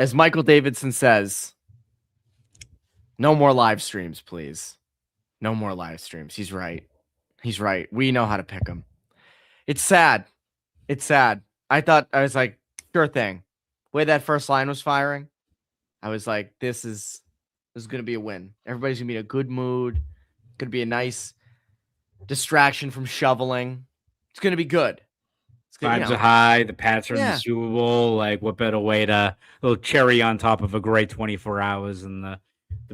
As Michael Davidson says, no more live streams, please. No more live streams. He's right. He's right. We know how to pick him. It's sad. It's sad. I was like, sure thing. The way that first line was firing, I was like, this is going to be a win. Everybody's going to be in a good mood. It's going to be a nice distraction from shoveling. It's going to be good. Vibes are high. The Pats are in the Super Bowl. Like, what better way to a little cherry on top of a great 24 hours, and the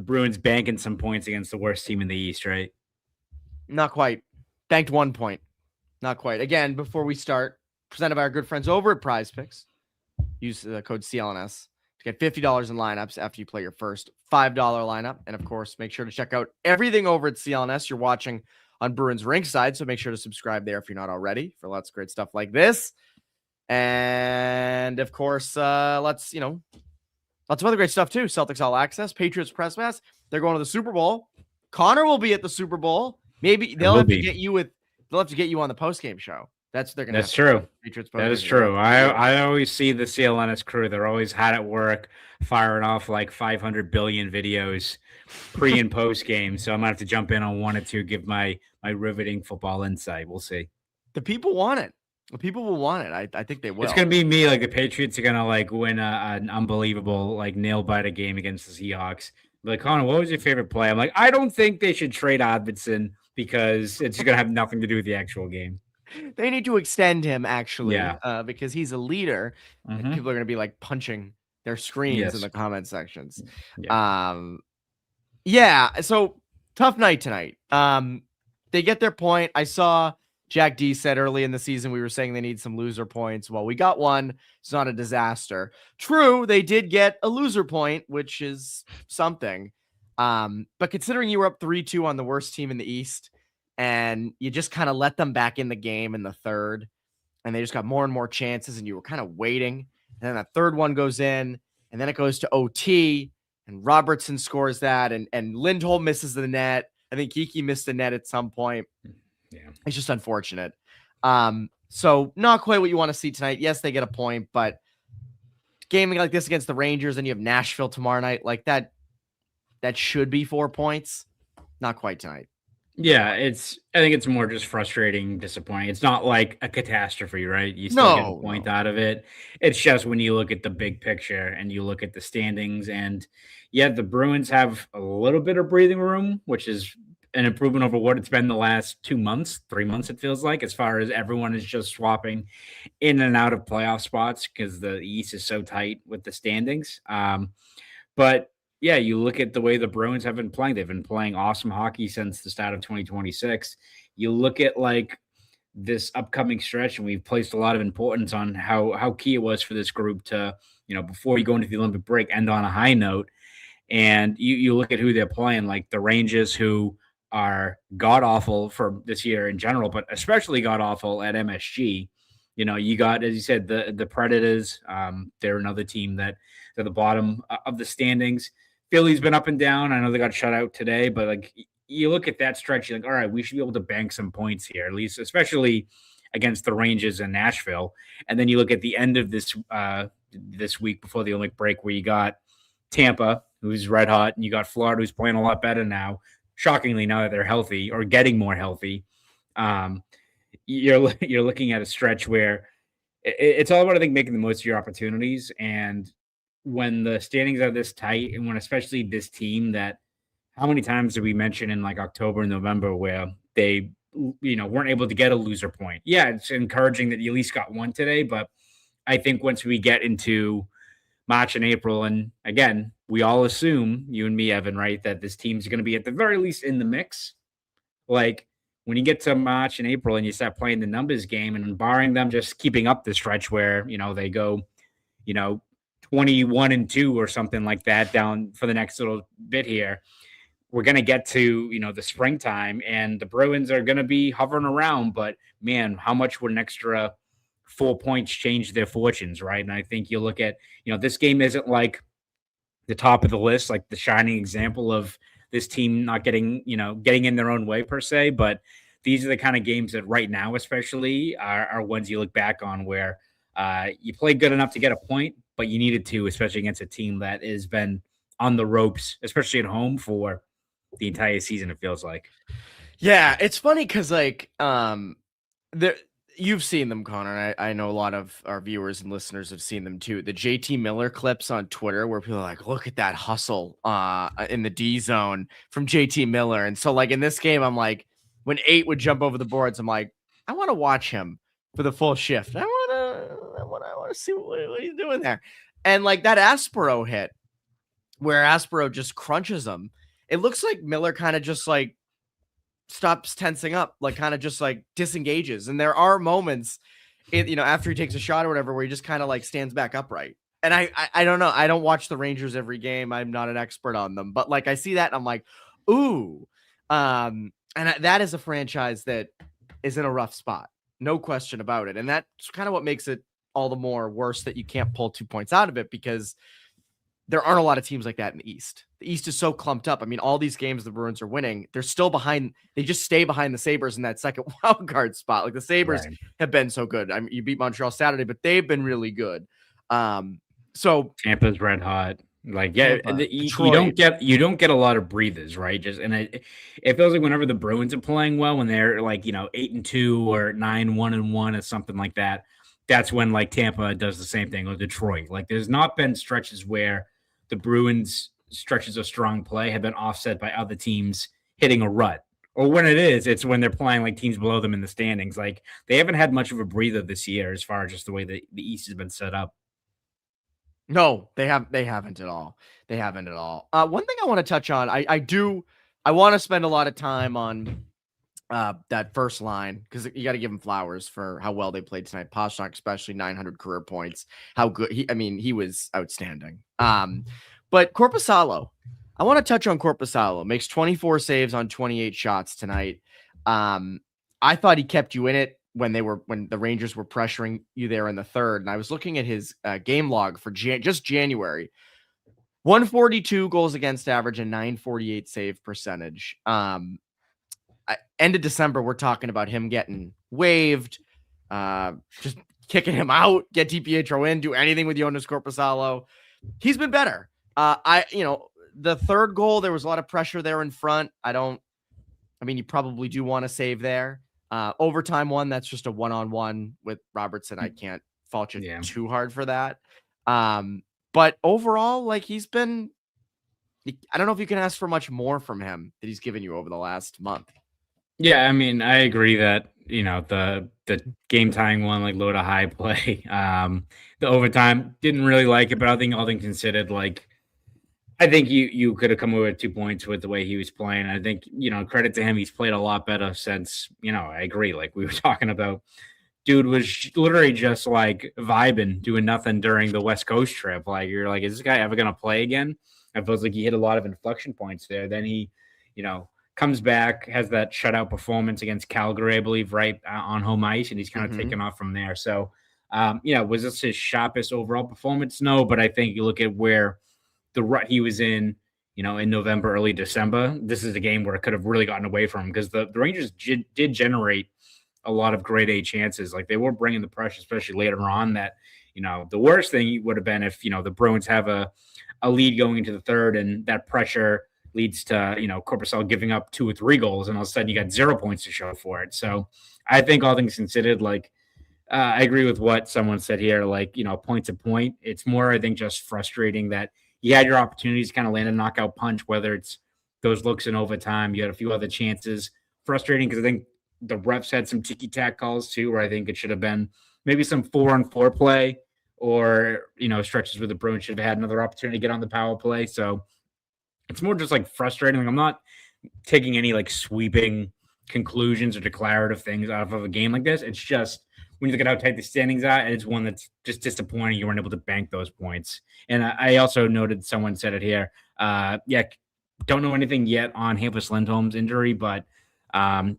Bruins banking some points against the worst team in the East, right? Not quite. Banked 1 point. Not quite. Again, before we start, presented by our good friends over at Prize Picks. Use the code CLNS to get $50 in lineups after you play your first $5 lineup. And of course, make sure to check out everything over at CLNS. You're watching on Bruins Ringside, so make sure to subscribe there if you're not already for lots of great stuff like this. And of course, lots of other great stuff too. Celtics All Access, Patriots Press Pass. They're going to the Super Bowl. Conor will be at the Super Bowl. Maybe they'll have to get you on the postgame show. That's true. That is true. I always see the CLNS crew. They're always hot at work, firing off like 500 billion videos pre and post game. So I'm gonna have to jump in on one or two, give my riveting football insight. We'll see. The people want it. The people will want it. I think they will. It's gonna be me. Like the Patriots are gonna like win an unbelievable like nail biter game against the Seahawks. Like, Conor, what was your favorite play? I'm like, I don't think they should trade Odvidson because it's gonna have nothing to do with the actual game. They need to extend him, actually, because he's a leader. Mm-hmm. People are going to be like punching their screens in the comment sections. So tough night tonight. They get their point. I saw Jack D said early in the season we were saying they need some loser points. Well, we got one. It's not a disaster. True, they did get a loser point, which is something. But considering you were up 3-2 on the worst team in the East, and you just kind of let them back in the game in the third, and they just got more and more chances, and you were kind of waiting. And then that third one goes in, and then it goes to OT, and Robertson scores that, and Lindholm misses the net. I think Kiki missed the net at some point. Yeah, it's just unfortunate. So not quite what you want to see tonight. Yes, they get a point, but gaming like this against the Rangers, and you have Nashville tomorrow night, like that should be 4 points. Not quite tonight. Yeah, I think it's more just frustrating, disappointing. It's not like a catastrophe, right? You still get a point out of it. It's just when you look at the big picture and you look at the standings, and the Bruins have a little bit of breathing room, which is an improvement over what it's been the last 2 months, 3 months, it feels like, as far as everyone is just swapping in and out of playoff spots because the East is so tight with the standings. But yeah, you look at the way the Bruins have been playing. They've been playing awesome hockey since the start of 2026. You look at like this upcoming stretch, and we've placed a lot of importance on how key it was for this group to, before you go into the Olympic break, end on a high note. And you look at who they're playing, like the Rangers, who are god-awful for this year in general, but especially god-awful at MSG. You got, as you said, the Predators. They're another team that at the bottom of the standings. Philly's been up and down. I know they got shut out today, but like you look at that stretch, you're like, all right, we should be able to bank some points here, at least, especially against the Rangers in Nashville. And then you look at the end of this week before the Olympic break, where you got Tampa, who's red hot, and you got Florida, who's playing a lot better now. Shockingly, now that they're healthy or getting more healthy, you're looking at a stretch where it's all about, I think, making the most of your opportunities. And when the standings are this tight, and when especially this team that, how many times did we mention in like October and November where they, weren't able to get a loser point? Yeah, it's encouraging that you at least got one today, but I think once we get into March and April, and again, we all assume, you and me, Evan, right, that this team's going to be at the very least in the mix. Like when you get to March and April and you start playing the numbers game, and barring them just keeping up the stretch where, they go, 21-2 or something like that down for the next little bit here, we're going to get to, the springtime, and the Bruins are going to be hovering around. But man, how much would an extra 4 points change their fortunes, right? And I think you look at, this game isn't like the top of the list, like the shining example of this team not getting in their own way per se, but these are the kind of games that right now, especially, are ones you look back on where You played good enough to get a point, but you needed to, especially against a team that has been on the ropes, especially at home for the entire season, it feels like. Yeah, it's funny because there you've seen them, Connor. I know a lot of our viewers and listeners have seen them too. The JT Miller clips on Twitter where people are like, look at that hustle in the D zone from JT Miller. And so like in this game, I'm like, when 8 would jump over the boards, I'm like, I want to watch him for the full shift. I want to see what he's doing there. And like that Aspero hit where Aspero just crunches him. It looks like Miller kind of just like stops tensing up, like kind of just like disengages. And there are moments, after he takes a shot or whatever, where he just kind of like stands back upright. And I don't know. I don't watch the Rangers every game. I'm not an expert on them, but like I see that and I'm like, ooh. That is a franchise that is in a rough spot. No question about it. And that's kind of what makes it all the more worse that you can't pull 2 points out of it, because there aren't a lot of teams like that in the East. The East is so clumped up. I mean, all these games the Bruins are winning, they're still behind. They just stay behind the Sabres in that second wild card spot. Like the Sabres have been so good. I mean, you beat Montreal Saturday, but they've been really good. So Tampa's red hot. Like, yeah, you don't get a lot of breathers, right? It feels like whenever the Bruins are playing well, when they're like 8-2 or 9-1-1 or something like that, that's when like Tampa does the same thing, or Detroit. Like, there's not been stretches where the Bruins stretches of strong play have been offset by other teams hitting a rut. Or when it is, it's when they're playing like teams below them in the standings. Like, they haven't had much of a breather this year as far as just the way the East has been set up. No, they haven't at all. They haven't at all. One thing I want to touch on, I want to spend a lot of time on that first line, because you got to give him flowers for how well they played tonight. Pastrnak, especially 900 career points. How good he was outstanding. But Korpisalo, I want to touch on Korpisalo. Makes 24 saves on 28 shots tonight. I thought he kept you in it when the Rangers were pressuring you there in the third. And I was looking at his game log for just January. 142 goals against average and 948 save percentage. End of December, we're talking about him getting waived, just kicking him out, get DiPietro in, do anything with Jonas Korpisalo. He's been better. The third goal, there was a lot of pressure there in front. You probably do want to save there. Overtime one, that's just a one-on-one with Robertson. I can't fault you too hard for that. But overall, like, he's been, I don't know if you can ask for much more from him that he's given you over the last month. Yeah, I mean, I agree that, the game tying one, like low to high play, the overtime, didn't really like it, but I think all things considered, like, I think you could have come away with 2 points with the way he was playing. I think, credit to him, he's played a lot better since, I agree. Like we were talking about, dude was literally just like vibing, doing nothing during the West Coast trip. Like, you're like, is this guy ever going to play again? It feels like he hit a lot of inflection points there. Then he, comes back, has that shutout performance against Calgary, I believe, right on home ice, and he's kind of taken off from there. So, was this his sharpest overall performance? No, but I think you look at where the rut he was in, in November, early December, this is a game where it could have really gotten away from him, because the Rangers did generate a lot of grade A chances. Like, they were bringing the pressure, especially later on, that, the worst thing would have been if, the Bruins have a lead going into the third, and that pressure leads to, Korpisalo giving up 2 or 3 goals, and all of a sudden you got 0 points to show for it. So I think all things considered, like, I agree with what someone said here, like, point to point. It's more, I think, just frustrating that you had your opportunities to kind of land a knockout punch, whether it's those looks in overtime. You had a few other chances. Frustrating because I think the refs had some ticky-tack calls too, where I think it should have been maybe some 4-on-4 play, or, stretches where the Bruins should have had another opportunity to get on the power play. So it's more just like frustrating. Like, I'm not taking any like sweeping conclusions or declarative things out of a game like this. It's just, when you look at how tight the standings are, it's one that's just disappointing. You weren't able to bank those points. And I also noted, someone said it here. Don't know anything yet on Hampus Lindholm's injury, but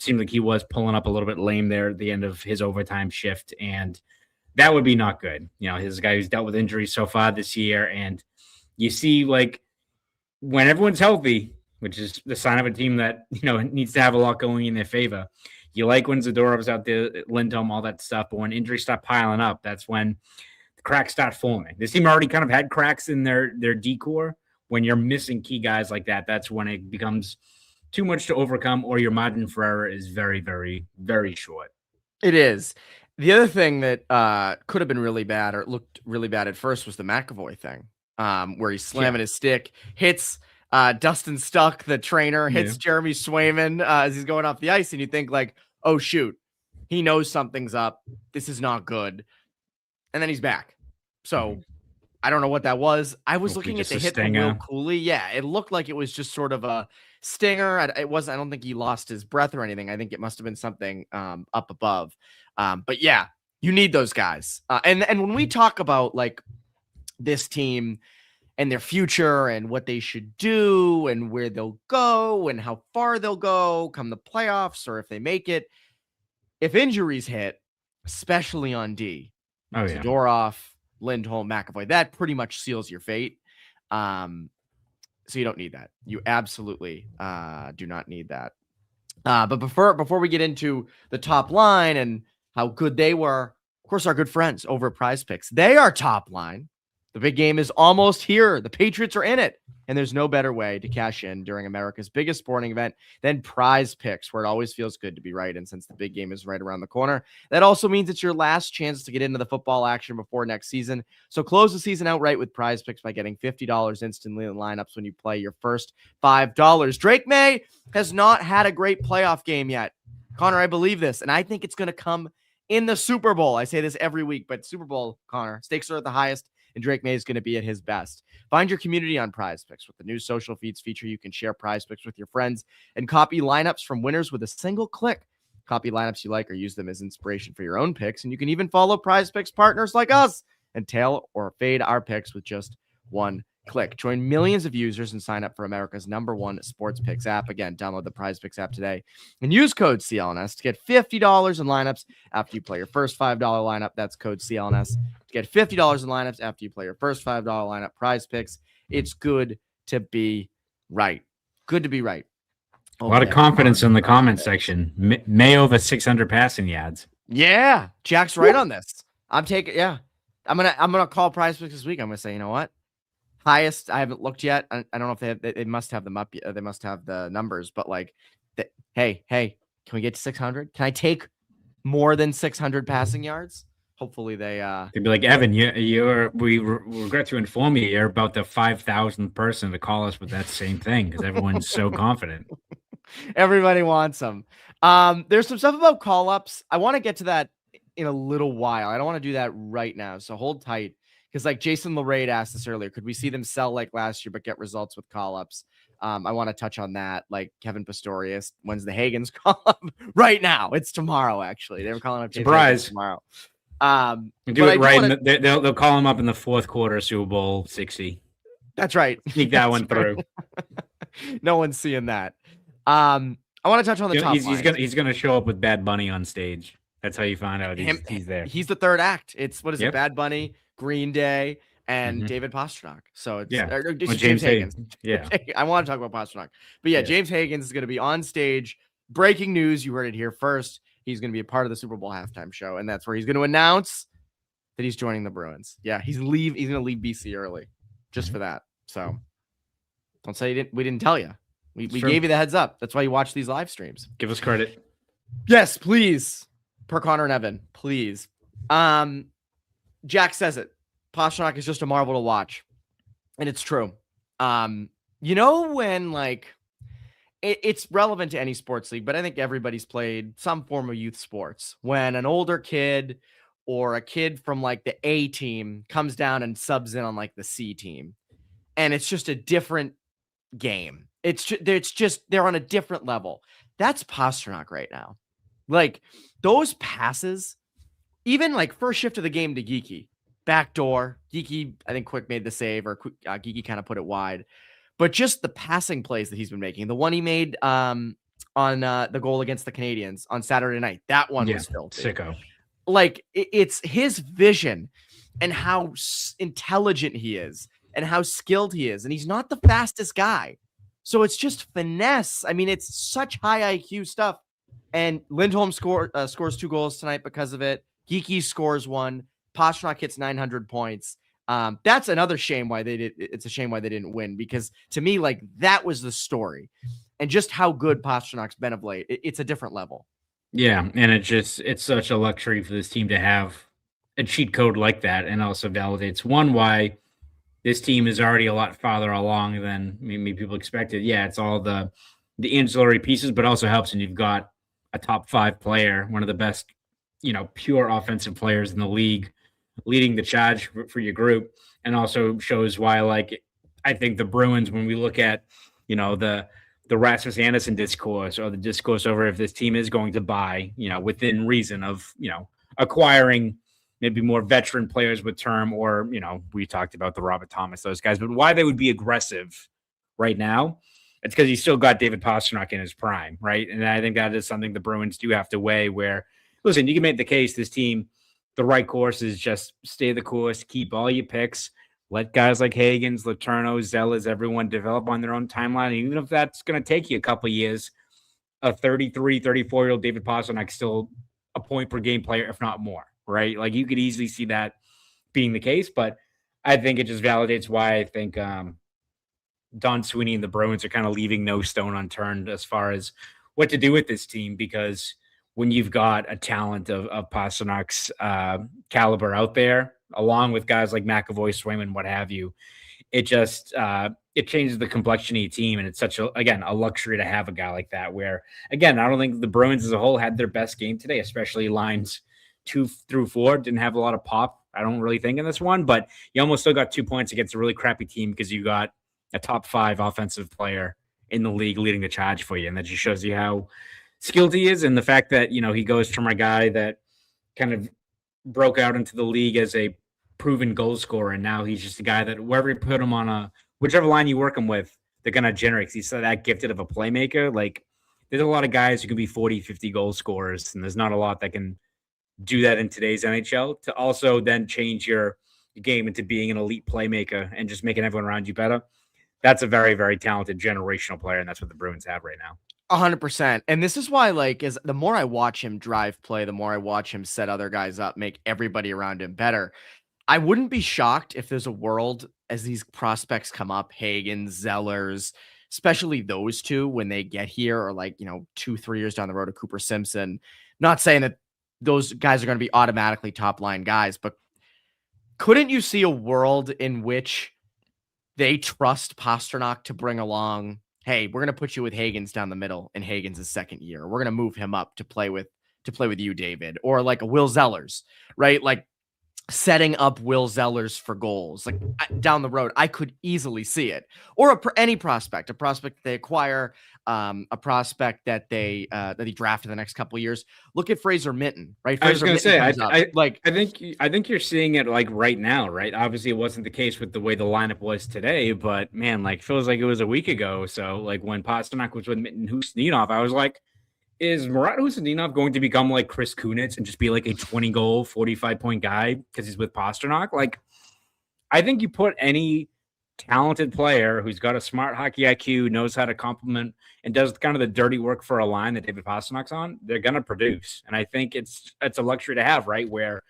seemed like he was pulling up a little bit lame there at the end of his overtime shift. And that would be not good. He's a guy who's dealt with injuries so far this year. And you see, like, when everyone's healthy, which is the sign of a team that, needs to have a lot going in their favor, You like when Zadorov's out there, Lindholm, all that stuff. But when injuries start piling up, that's when the cracks start forming. This team already kind of had cracks in their decor. When you're missing key guys like that, that's when it becomes too much to overcome, or your margin for error is very, very, very short. It is. The other thing that could have been really bad, or it looked really bad at first, was the McAvoy thing, where he's slamming his stick, hits Dustin Stuck, the trainer, hits Jeremy Swayman as he's going off the ice, and you think like, oh shoot, he knows something's up. This is not good. And then he's back. So I don't know what that was. I was looking at the hit from Will Cooley. Yeah, it looked like it was just sort of a stinger. It wasn't. I don't think he lost his breath or anything. I think it must have been something up above. But yeah, you need those guys. And when we talk about like this team and their future and what they should do and where they'll go and how far they'll go come the playoffs or if they make it, if injuries hit, especially on D, Zadorov, Lindholm, McAvoy, that pretty much seals your fate. So you don't need that. You absolutely do not need that. But before we get into the top line and how good they were, of course, our good friends over at Prize Picks, they are top line. The big game is almost here. The Patriots are in it. And there's no better way to cash in during America's biggest sporting event than Prize Picks, where it always feels good to be right. And since the big game is right around the corner, that also means it's your last chance to get into the football action before next season. So close the season out right with Prize Picks by getting $50 instantly in lineups when you play your first $5. Drake May has not had a great playoff game yet. Connor, I believe this, and I think it's going to come in the Super Bowl. I say this every week, but Super Bowl, Connor, stakes are at the highest, and Drake May is going to be at his best. Find your community on Prize Picks. With the new social feeds feature, you can share Prize Picks with your friends and copy lineups from winners with a single click. Copy lineups you like or use them as inspiration for your own picks, and you can even follow Prize Picks partners like us and tail or fade our picks with just one click. Join millions of users and sign up for America's #1 sports picks app. Again, download the Prize Picks app today and use code CLNS to get $50 in lineups after you play your first $5 lineup. That's code CLNS to get $50 in lineups after you play your first $5 lineup. Prize Picks. It's good to be right. Good to be right. A lot of confidence in the comment section. May over 600 passing yards. Yeah, Jack's right on this. I'm taking. Yeah, I'm gonna call Prize Picks this week. I'm gonna say, you know what? Highest, I haven't looked yet. I don't know if they must have them up. They must have the numbers, but like, hey, can we get to 600? Can I take more than 600 passing yards? Hopefully they'd be like, Evan, we regret to inform you, you're about the 5,000th person to call us with that same thing because everyone's so confident. Everybody wants them. There's some stuff about call-ups. I want to get to that in a little while. I don't want to do that right now, so hold tight. Because like Jason Larade asked us earlier, could we see them sell like last year but get results with call-ups? I want to touch on that. Like Kevin Pistorius, when's the Hagens call-up? Right now. It's tomorrow, actually. They were calling up surprise tomorrow. Do it right. They'll call him up in the fourth quarter, Super Bowl 60. That's right. Sneak that one through. No one's seeing that. I want to touch on the top line. He's gonna show up with Bad Bunny on stage. That's how you find out he's there. He's the third act. It's what is it? Bad Bunny, Green Day, and David Pastrnak. So it's James Hagens. Yeah, I want to talk about Pastrnak, but James Hagens is going to be on stage. Breaking news! You heard it here first. He's going to be a part of the Super Bowl halftime show, and that's where he's going to announce that he's joining the Bruins. Yeah, he's going to leave BC early, just for that. So don't say we didn't tell you. We gave you the heads up. That's why you watch these live streams. Give us credit. Yes, please. Per Connor and Evan, please. Jack says it. Pastrnak is just a marvel to watch. And it's true. You know, when like it's relevant to any sports league, but I think everybody's played some form of youth sports. When an older kid or a kid from like the A team comes down and subs in on like the C team, and it's just a different game. It's just they're on a different level. That's Pastrnak right now. Like those passes, even like first shift of the game to Geeky, backdoor. Geeky, I think Quick made the save, or Geeky kind of put it wide. But just the passing plays that he's been making, the one he made on the goal against the Canadians on Saturday night, that one was filthy. Sicko. Like it's his vision and how intelligent he is and how skilled he is. And he's not the fastest guy. So it's just finesse. I mean, it's such high IQ stuff. And Lindholm scores 2 goals tonight because of it. Geeky scores 1. Pastrnak hits 900 points. That's another shame why they did. It's a shame why they didn't win, because to me, like, that was the story, and just how good Pasternak's been of late. It's a different level. Yeah, and it's such a luxury for this team to have a cheat code like that, and also validates one why this team is already a lot farther along than maybe people expected. Yeah, it's all the ancillary pieces, but also helps when you've got a top 5 player, one of the best, pure offensive players in the league, leading the charge for your group, and also shows why, like, I think the Bruins, when we look at, the Rasmus Anderson discourse, or the discourse over if this team is going to buy, within reason of, acquiring maybe more veteran players with term, or, we talked about the Robert Thomas, those guys, but why they would be aggressive right now, it's because you still got David Pastrnak in his prime, right? And I think that is something the Bruins do have to weigh, where, listen, you can make the case this team, the right course is just stay the course, keep all your picks, let guys like Hagens, Letourneau, Zellas, everyone develop on their own timeline. And even if that's going to take you a couple of years, a 33, 34-year-old David Pastrnak still a point per game player, if not more, right? Like, you could easily see that being the case, but I think it just validates why I think Don Sweeney and the Bruins are kind of leaving no stone unturned as far as what to do with this team, because when you've got a talent of Pasternak's caliber out there, along with guys like McAvoy, Swayman, what have you, it just it changes the complexion of your team, and it's such a luxury to have a guy like that. Where, again, I don't think the Bruins as a whole had their best game today, especially lines 2 through 4 didn't have a lot of pop, I don't really think, in this one, but you almost still got 2 points against a really crappy team because you got a top 5 offensive player in the league leading the charge for you, and that just shows you how skilled he is, and the fact that, he goes from a guy that kind of broke out into the league as a proven goal scorer, and now he's just a guy that wherever you put him on whichever line you work him with, they're going to generate, because he's so that gifted of a playmaker. Like, there's a lot of guys who can be 40, 50 goal scorers, and there's not a lot that can do that in today's NHL, to also then change your game into being an elite playmaker and just making everyone around you better. That's a very, very talented generational player, and that's what the Bruins have right now. 100%. And this is why, like, is the more I watch him drive play, the more I watch him set other guys up, make everybody around him better. I wouldn't be shocked if there's a world, as these prospects come up, Hagen, Zellers, especially those two, when they get here, or like, 2-3 years down the road of Cooper Simpson. Not saying that those guys are going to be automatically top line guys, but couldn't you see a world in which they trust Pastrnak to bring along, hey, we're going to put you with Hagens down the middle in Hagens' second year. We're going to move him up to play with you, David, or like a Will Zellers, right? Like, setting up Will Zellers for goals, like, down the road, I could easily see it. Or any prospect, a prospect that they acquire, a prospect that they that he drafted the next couple of years. Look at Fraser Minton, right? I was going to say, I think you're seeing it like right now, right? Obviously, it wasn't the case with the way the lineup was today, but man, like, feels like it was a week ago. So, like, when Pastrnak was with Minton Hustinov, I was like, is Murat Hustinov going to become like Chris Kunitz and just be like a 20-goal, 45-point guy because he's with Pastrnak? Like, I think you put any talented player who's got a smart hockey IQ, knows how to complement, and does kind of the dirty work for a line that David Pasternak's on, they're going to produce. And I think it's a luxury to have, right? Where,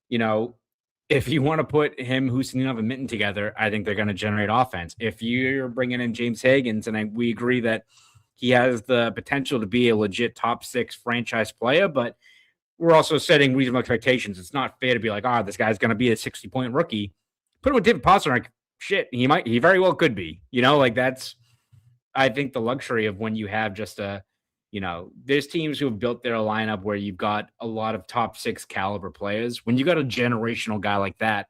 if you want to put him, Hustinov, and Minton together, I think they're going to generate offense. If you're bringing in James Hagens, and we agree that he has the potential to be a legit top 6 franchise player, but we're also setting reasonable expectations. It's not fair to be like, this guy's going to be a 60-point rookie. Put him with David Pastrnak, shit, he very well could be. That's, I think, the luxury of when you have just there's teams who have built their lineup where you've got a lot of top 6 caliber players. When you got a generational guy like that,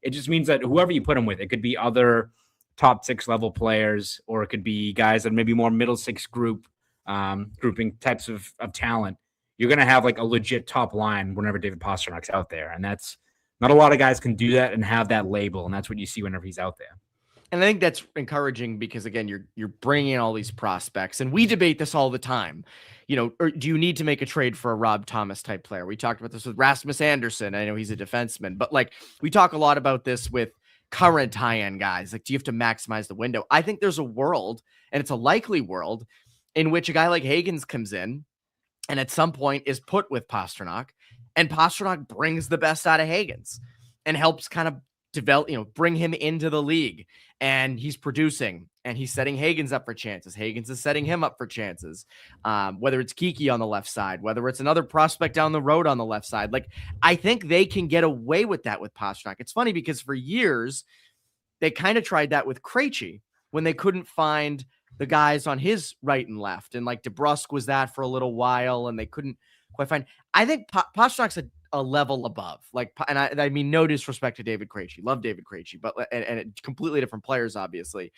it just means that whoever you put him with, it could be other top 6 level players, or it could be guys that maybe more middle 6 grouping types of talent. You're going to have like a legit top line whenever David Pasternak's out there. And that's not a lot of guys can do that and have that label. And that's what you see whenever he's out there. And I think that's encouraging because, again, you're bringing in all these prospects, and we debate this all the time. Or do you need to make a trade for a Rob Thomas type player? We talked about this with Rasmus Anderson. I know he's a defenseman, but like, we talk a lot about this with current high-end guys. Like, do you have to maximize the window? I think there's a world, and it's a likely world, in which a guy like Hagens comes in, and at some point is put with Pastrnak, and Pastrnak brings the best out of Higgins and helps kind of develop, bring him into the league, and he's producing and he's setting Higgins up for chances. Higgins is setting him up for chances. Whether it's Kiki on the left side, whether it's another prospect down the road on the left side, like I think they can get away with that with Pastrnak. It's funny because for years they kind of tried that with Krejci when they couldn't find the guys on his right and left. And like DeBrusque was that for a little while and they couldn't quite find. I think Pasternak's a level above. Like, and I mean, no disrespect to David Krejci. Love David Krejci, but and completely different players, obviously.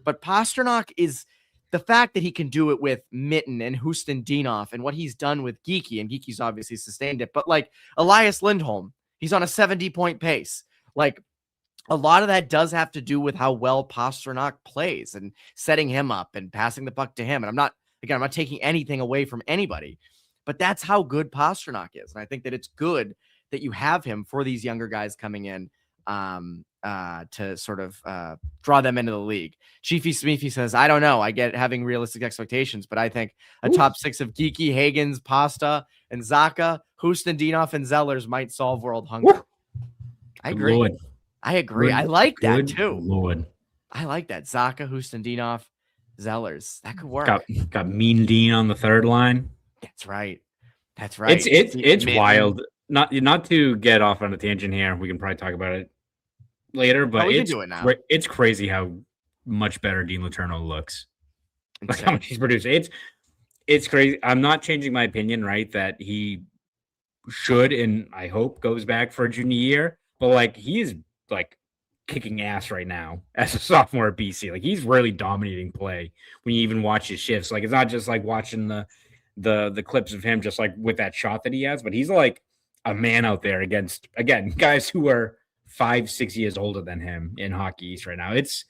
But Pastrnak is the fact that he can do it with Mitten and Hustendinov and what he's done with Geekie, and Geekie's obviously sustained it. But like Elias Lindholm, he's on a 70-point pace. Like, a lot of that does have to do with how well Pastrnak plays and setting him up and passing the puck to him. And I'm not taking anything away from anybody, but that's how good Pastrnak is. And I think that it's good that you have him for these younger guys coming in to sort of draw them into the league. Chiefy Smeefy says, I don't know. I get having realistic expectations, but I think a top 6 of Geekie, Higgins, Pasta, and Zacha, Hustendinov, and Zellers might solve world hunger. I agree. Lord. I agree. I like that too. Lord. I like that. Zacha, Hustendinov, Zellers. That could work. Got Mean Dean on the third line. That's right. That's right. It's wild. Not to get off on a tangent here. We can probably talk about it later, but we can do it now. It's crazy how much better Dean Letourneau looks. Like how much he's producing. It's crazy. I'm not changing my opinion, right? That he should and I hope goes back for a junior year, but like he is like kicking ass right now as a sophomore at BC. Like he's really dominating play when you even watch his shifts. Like it's not just like watching the clips of him just like with that shot that he has, but he's like a man out there against, again, guys who are 5-6 years older than him in Hockey East right now. It's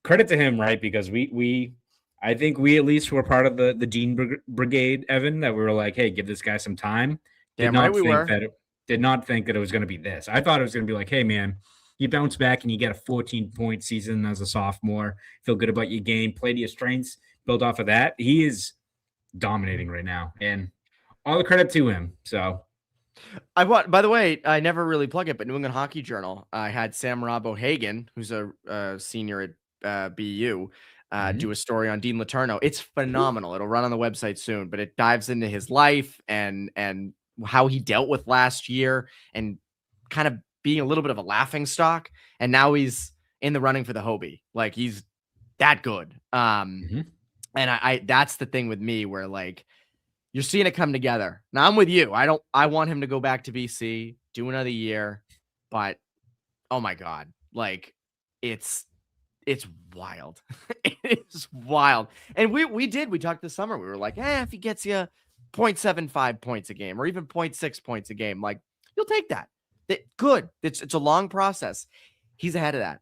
credit to him, right? Because I think we at least were part of the Dean Brigade, Evan, that we were like, hey, give this guy some time. Did not think that it was going to be this. I thought it was going to be like, hey, man, you bounce back and you get a 14-point season as a sophomore, feel good about your game, play to your strengths, build off of that. He is dominating right now, and all the credit to him. So, by the way, I never really plug it, but New England Hockey Journal, I had Sam Rob O'Hagan, who's a senior at BU, do a story on Dean Letourneau. It's phenomenal. It'll run on the website soon, but it dives into his life and how he dealt with last year and kind of being a little bit of a laughing stock. And now he's in the running for the Hobie. Like he's that good. And I that's the thing with me where like you're seeing it come together. Now I'm with you. I want him to go back to BC, do another year, but oh my God, like it's wild. It's wild. And we talked this summer. We were like, if he gets you 0.75 points a game or even 0.6 points a game, like you'll take that. Good. It's a long process. He's ahead of that.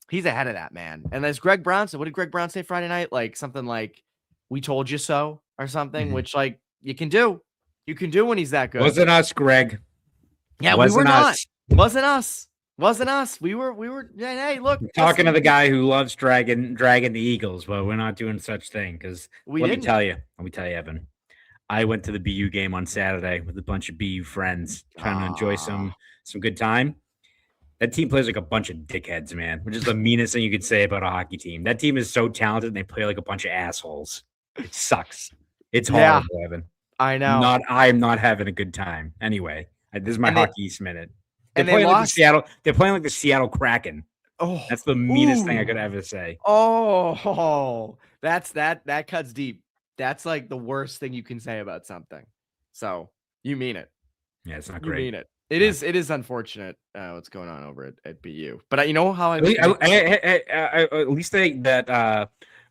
He's ahead of that, man. And as Greg Brown said, what did Greg Brown say Friday night? Like something like, we told you so or something, which like you can do. You can do when he's that good. Wasn't us, Greg. Yeah, we were not. Wasn't us. Wasn't us. We were. Hey, look. Talking to the guy who loves dragging the Eagles, but we're not doing such thing because let me tell you, Evan. I went to the BU game on Saturday with a bunch of BU friends trying to enjoy some good time. That team plays like a bunch of dickheads, man, which is the meanest thing you could say about a hockey team. That team is so talented and they play like a bunch of assholes. It sucks. It's horrible, Evan. I know. I'm not having a good time. Anyway, this is my Hockey East minute. They're playing like the Seattle Kraken. Oh, that's the meanest thing I could ever say. Oh, that cuts deep. That's like the worst thing you can say about something. So you mean it. Yeah, it's not great. You mean it. It is unfortunate what's going on over at BU. But you know how at least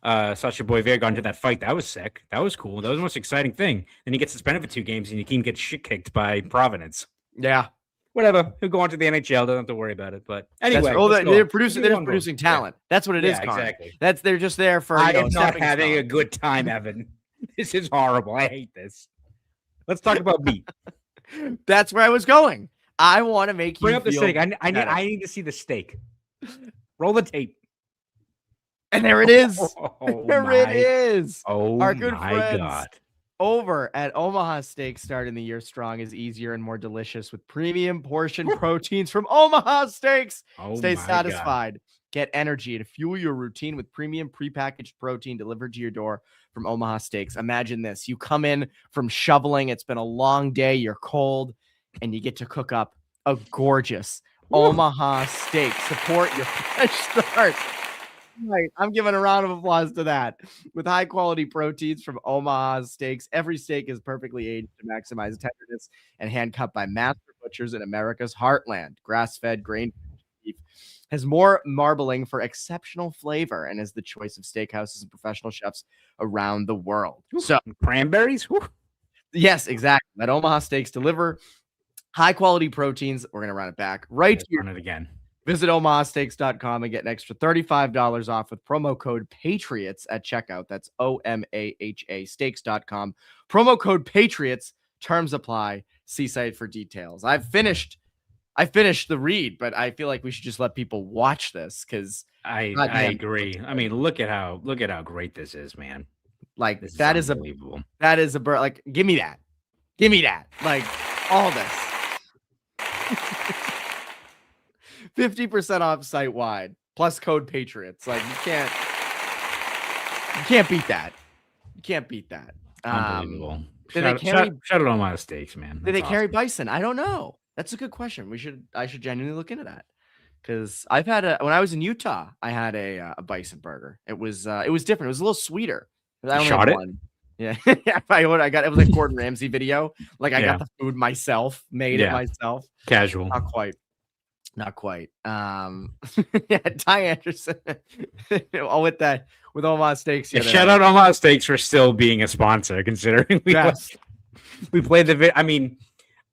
Sasha Boyver got into that fight. That was sick. That was cool. That was the most exciting thing. Then he gets suspended for 2 games and your team gets shit kicked by Providence. Yeah. Whatever. He'll go on to the NHL. Don't have to worry about it. But anyway, they're producing talent. Yeah. That's what it is, Conor. Exactly. They're just there for. I am not having a good time, Evan. This is horrible. I hate this. Let's talk about me. That's where I was going. I want to make you bring up the steak. I need to see the steak. Roll the tape. And there it is. There it is. Oh, our good my friends God. Over at Omaha Steaks, starting the year strong is easier and more delicious with premium portion proteins from Omaha Steaks. Oh Stay my God. satisfied. Get energy to fuel your routine with premium prepackaged protein delivered to your door from Omaha Steaks. Imagine this. You come in from shoveling. It's been a long day. You're cold, and you get to cook up a gorgeous Omaha steak. Support your fresh start. Right. I'm giving a round of applause to that. With high quality proteins from Omaha Steaks, every steak is perfectly aged to maximize tenderness and hand cut by master butchers in America's heartland. Grass fed, grain beef has more marbling for exceptional flavor and is the choice of steakhouses and professional chefs around the world. So, Cranberries? yes, exactly. Let Omaha Steaks deliver high quality proteins. We're going to run it back right here. Run it again. Visit omahasteaks.com and get an extra $35 off with promo code Patriots at checkout. That's OMAHA steaks.com. Promo code Patriots. Terms apply. See site for details. I finished the read, but I feel like we should just let people watch this because I agree. I mean, look at how great this is, man. Like this that is unbelievable. That is a bird. Like, give me that. Like all this. 50% off site wide plus code Patriots. Like you can't beat that. You can't beat that. Unbelievable. Shout out on my steaks, man. Did they carry bison? I don't know. That's a good question. I should genuinely look into that. Because I've had when I was in Utah, I had a bison burger. It was different. It was a little sweeter. I only shot had it? one. Yeah. I got it was like Gordon Ramsay video. Like I got the food myself, made it myself. Casual. Not quite. Yeah, Ty Anderson. with Omaha Steaks. Shout out Omaha Steaks for still being a sponsor, considering we played the. I mean,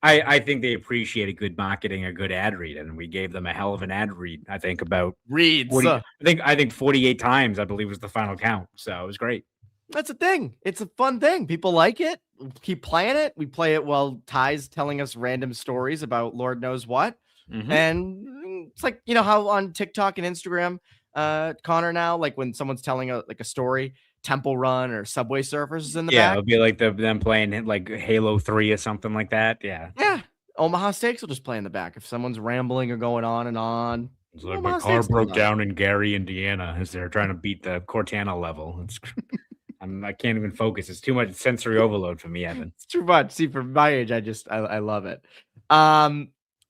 I think they appreciate a good marketing, a good ad read, and we gave them a hell of an ad read. I think about reads. 48 times, I believe, was the final count. So it was great. That's a thing. It's a fun thing. People like it. Keep playing it. We play it while Ty's telling us random stories about Lord knows what. Mm-hmm. And it's like, how on TikTok and Instagram, Conor now, like when someone's telling a story, Temple Run or Subway Surfers is in the back. It'll be like them playing like Halo 3 or something like that. Yeah. Omaha Steaks will just play in the back if someone's rambling or going on and on. It's like my car broke down in Gary, Indiana, as they're trying to beat the Cortana level. I can't even focus. It's too much sensory overload for me, Evan. It's too much. See, for my age, I love it.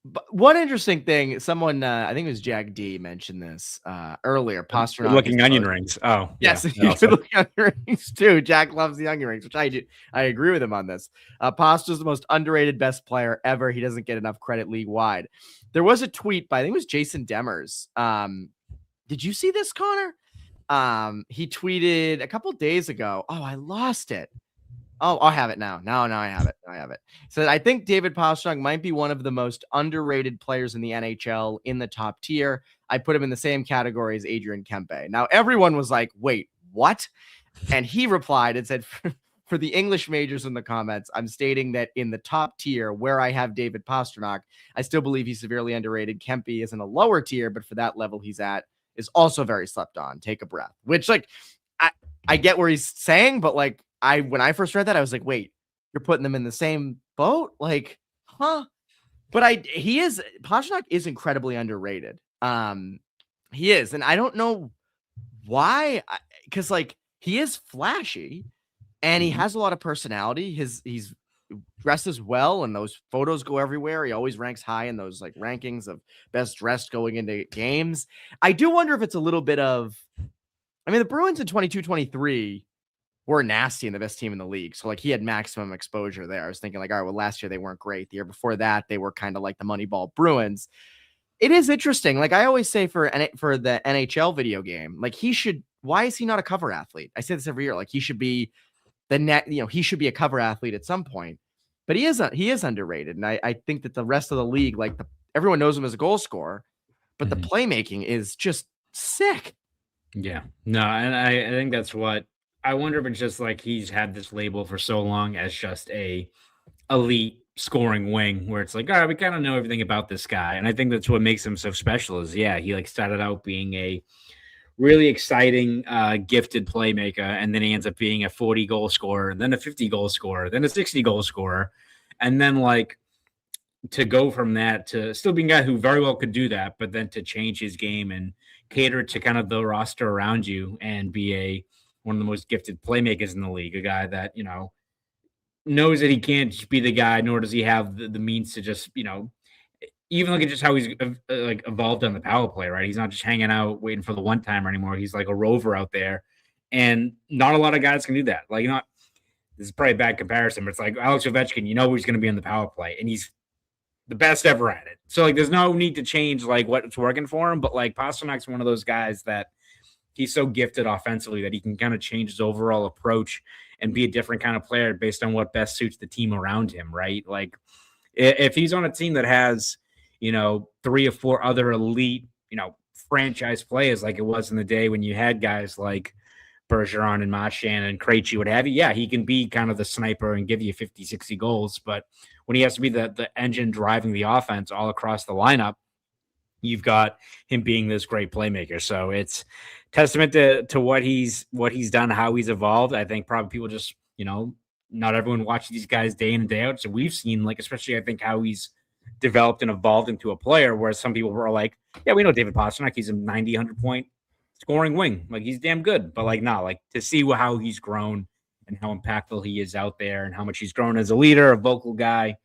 But one interesting thing, someone, I think it was Jack D mentioned this earlier. Pasternak looking onion rings. Oh, yes, you could look onion rings too. Jack loves the onion rings, which I do. I agree with him on this. Paster's the most underrated best player ever. He doesn't get enough credit league wide. There was a tweet by I think it was Jason Demers. Did you see this, Connor? He tweeted a couple days ago. Oh, I lost it. Oh, I have it now. Now I have it. So I think David Pastrnak might be one of the most underrated players in the NHL in the top tier. I put him in the same category as Adrian Kempe. Now, everyone was like, wait, what? And he replied and said, for the English majors in the comments, I'm stating that in the top tier where I have David Pastrnak, I still believe he's severely underrated. Kempe is in a lower tier, but for that level he's at is also very slept on. Take a breath, which like, I get where he's saying, but like, when I first read that, I was like, wait, you're putting them in the same boat? Like, huh? But Pastrnak is incredibly underrated. He is. And I don't know why, because like he is flashy and he has a lot of personality. He's dresses well and those photos go everywhere. He always ranks high in those like rankings of best dressed going into games. I do wonder if it's a little bit of, the Bruins in 22-23 were nasty and the best team in the league. So like he had maximum exposure there. I was thinking like, all right, well, last year they weren't great. The year before that, they were kind of like the Moneyball Bruins. It is interesting. Like I always say for the NHL video game, like why is he not a cover athlete? I say this every year. Like he should be he should be a cover athlete at some point, but he is underrated. And I think that the rest of the league, like everyone knows him as a goal scorer, but the playmaking is just sick. Yeah, no. And I think that's what, I wonder if it's just like he's had this label for so long as just a elite scoring wing where it's like, all right, we kind of know everything about this guy. And I think that's what makes him so special is, he like started out being a really exciting, gifted playmaker, and then he ends up being a 40 goal scorer, then a 50 goal scorer, then a 60 goal scorer, and then like to go from that to still being a guy who very well could do that, but then to change his game and cater to kind of the roster around you and be one of the most gifted playmakers in the league, a guy that knows that he can't just be the guy, nor does he have the means to just even look at just how he's like evolved on the power play, right? He's not just hanging out waiting for the one timer anymore. He's like a rover out there, and not a lot of guys can do that. Like, not this is probably a bad comparison, but it's like Alex Ovechkin. He's going to be on the power play, and he's the best ever at it. So like, there's no need to change like what's working for him. But like, Pasternak's one of those guys that he's so gifted offensively that he can kind of change his overall approach and be a different kind of player based on what best suits the team around him, right? Like, if he's on a team that has 3 or 4 other elite, franchise players like it was in the day when you had guys like Bergeron and Marchand and Krejci, what have you, yeah, he can be kind of the sniper and give you 50, 60 goals. But when he has to be the engine driving the offense all across the lineup, you've got him being this great playmaker. So it's testament to what he's done, how he's evolved. I think probably people just, not everyone watches these guys day in and day out. So we've seen, like, especially I think how he's developed and evolved into a player, whereas some people were like, yeah, we know David Pastrnak, he's a 90, 100 point scoring wing. Like, he's damn good. But like, no, like, to see how he's grown and how impactful he is out there and how much he's grown as a leader, a vocal guy,